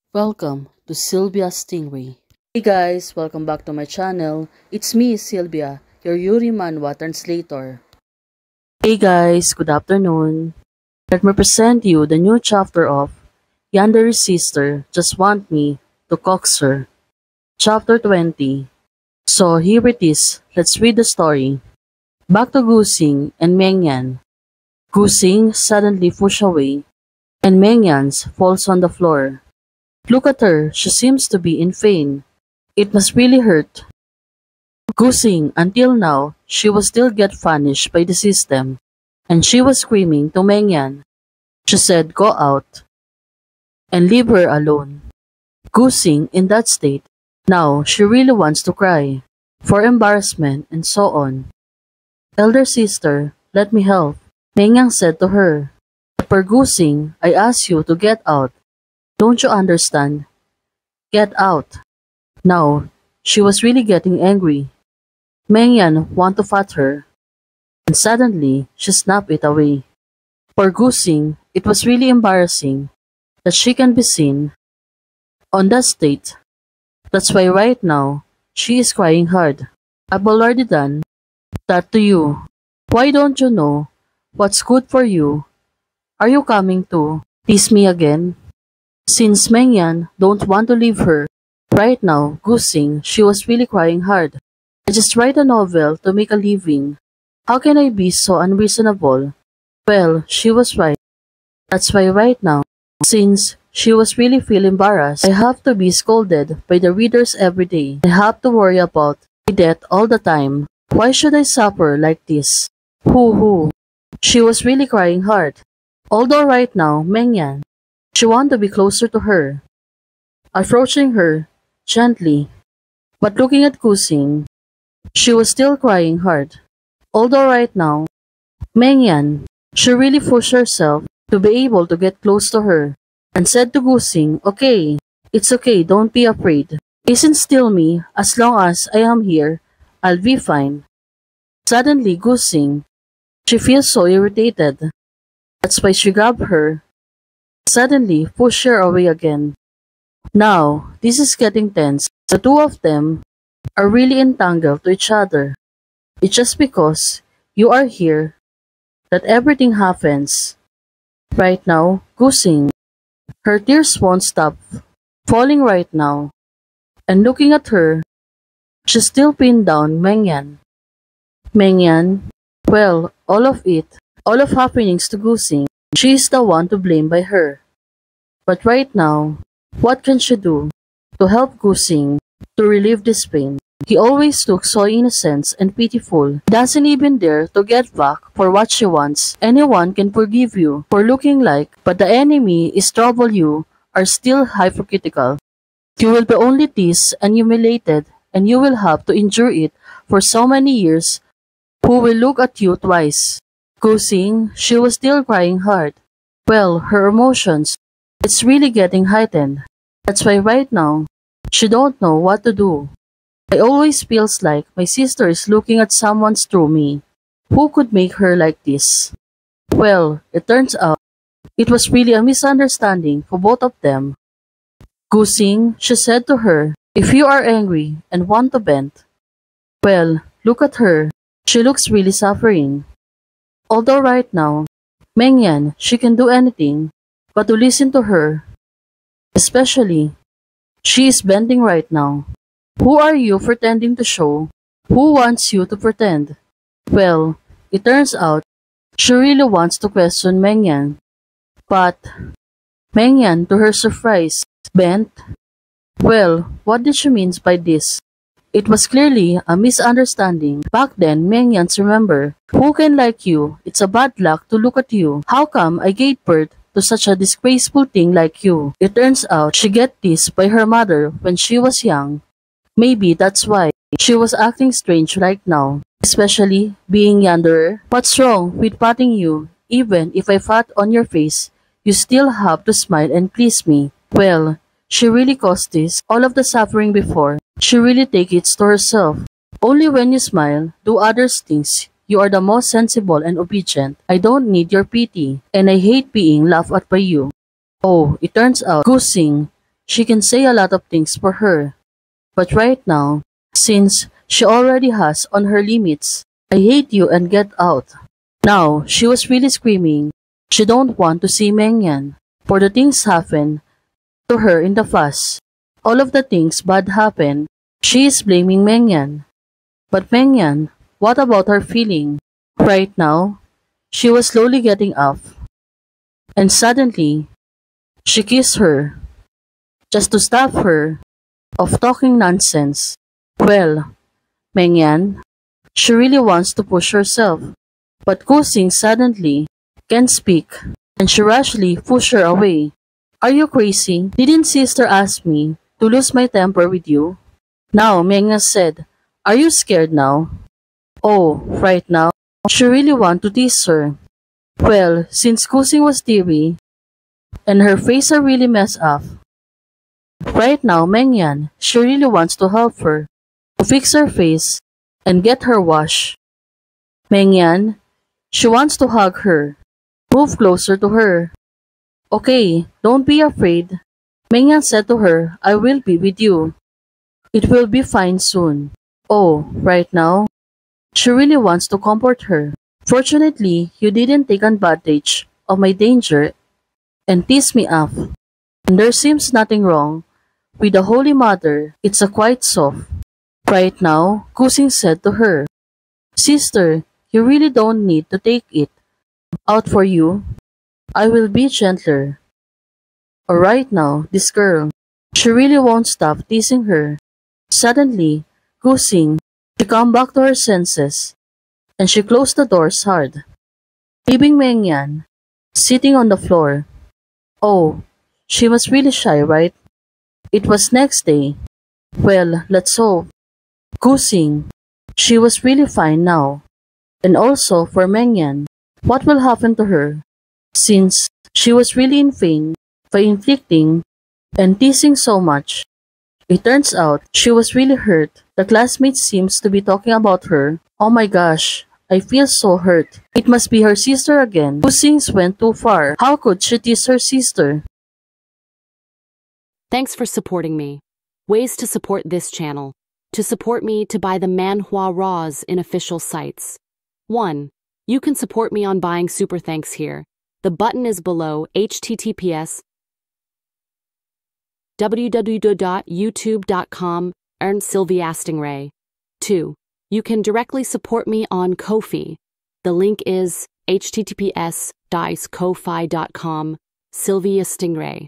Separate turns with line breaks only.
Welcome to Sylvia Stingray. Hey guys, welcome back to my channel. It's me, Sylvia, your Yuri Manhwa translator. Hey guys, good afternoon. Let me present you the new chapter of Yandere's sister just want me to coax her. Chapter 20. So here it is, let's read the story. Back to Gusing and Mengyan. Gusing suddenly pushed away, and Mengyan falls on the floor. Look at her, she seems to be in pain. It must really hurt. Gusing, until now, she was still get punished by the system, and she was screaming to Mengyan. She said, "Go out," and leave her alone. Gusing, in that state, now she really wants to cry, for embarrassment and so on. "Elder sister, let me help," Mengyan said to her. "For Gusing, I ask you to get out. Don't you understand? Get out." Now, she was really getting angry. Mengyan wanted to fight her, and suddenly, she snapped it away. For Gusing, it was really embarrassing that she can be seen on that state. That's why right now, she is crying hard. "I've already done that to you. Why don't you know what's good for you? Are you coming to tease me again?" Since Mengyan don't want to leave her, right now, Gusing, she was really crying hard. "I just write a novel to make a living. How can I be so unreasonable?" Well, she was right. That's why right now, since she was really feeling embarrassed, I have to be scolded by the readers every day. I have to worry about my debt all the time. Why should I suffer like this? Hoo. She was really crying hard. Although right now, Mengyan, she wanted to be closer to her, approaching her gently, but looking at Gusing, she was still crying hard. Although right now, Mengyan, she really pushed herself to be able to get close to her, and said to Gusing, "Okay, it's okay, don't be afraid. Isn't still me, as long as I am here, I'll be fine." Suddenly, Gusing, she feels so irritated. That's why she grabbed her, suddenly push her away again. Now, this is getting tense. The two of them are really entangled to each other. It's just because you are here that everything happens. Right now, Gusing, her tears won't stop falling right now. And looking at her, she's still pinned down Mengyan. Mengyan, well, all of happenings to Gusing, she is the one to blame by her. But right now, what can she do to help Gusing to relieve this pain? He always looks so innocent and pitiful. Doesn't even dare to get back for what she wants. Anyone can forgive you for looking like, but the enemy is trouble you are still hypocritical. You will be only teased and humiliated, and you will have to endure it for so many years. Who will look at you twice? Gusing, she was still crying hard. Well, her emotions, it's really getting heightened. That's why right now, she don't know what to do. I always feels like my sister is looking at someone through me. Who could make her like this? Well, it turns out, it was really a misunderstanding for both of them. Gusing, she said to her, "If you are angry and want to vent, well, look at her. She looks really suffering." Although right now, Mengyan, she can do anything but to listen to her. Especially, she is bending right now. Who are you pretending to show? Who wants you to pretend? Well, it turns out, she really wants to question Mengyan. But, Mengyan, to her surprise, bent. Well, what did she mean by this? It was clearly a misunderstanding. Back then, Mengyan remember, who can like you? It's a bad luck to look at you. How come I gave birth to such a disgraceful thing like you? It turns out she get this by her mother when she was young. Maybe that's why she was acting strange right now. Especially being Yandere. What's wrong with patting you? Even if I fat on your face, you still have to smile and please me. Well, she really caused this, all of the suffering before. She really take it to herself. Only when you smile, do others things, you are the most sensible and obedient. I don't need your pity, and I hate being laughed at by you. Oh, it turns out, Gusing, she can say a lot of things for her. But right now, since she already has on her limits, I hate you and get out. Now, she was really screaming. She don't want to see Mengyan. For the things happen to her in the past. All of the things bad happen. She is blaming Mengyan. But Mengyan, what about her feeling? Right now, she was slowly getting up. And suddenly, she kissed her. Just to stop her of talking nonsense. Well, Mengyan, she really wants to push herself. But Kusing suddenly can't speak, and she rashly pushed her away. Are you crazy? Didn't sister ask me to lose my temper with you? Now, Mengyan said, are you scared now? Oh, right now, she really want to tease her. Well, since Kusing was teary, and her face are really messed up, right now, Mengyan, she really wants to help her, to fix her face, and get her washed. Mengyan, she wants to hug her, move closer to her. Okay, don't be afraid. Mengyan said to her, I will be with you. It will be fine soon. Oh, right now, she really wants to comfort her. Fortunately, you didn't take advantage of my danger and tease me off. And there seems nothing wrong with the Holy Mother. It's a quite soft. Right now, Kusing said to her, Sister, you really don't need to take it out for you. I will be gentler. Alright now, this girl, she really won't stop teasing her. Suddenly, Kusing, she come back to her senses, and she closed the doors hard, leaving Mengyan sitting on the floor. Oh, she was really shy, right? It was next day. Well, let's hope. Kusing, she was really fine now. And also for Mengyan, what will happen to her? Since she was really in pain by inflicting and teasing so much. It turns out she was really hurt. The classmates seems to be talking about her. Oh my gosh, I feel so hurt. It must be her sister again. Kusing went too far. How could she tease her sister?
Thanks for supporting me. Ways to support this channel. To support me to buy the manhwa raws in official sites. 1. You can support me on buying super thanks here. The button is below https www.youtube.com Sylvia Stingray. 2. You can directly support me on Ko-fi. The link is https://ko-fi.com Sylvia Stingray.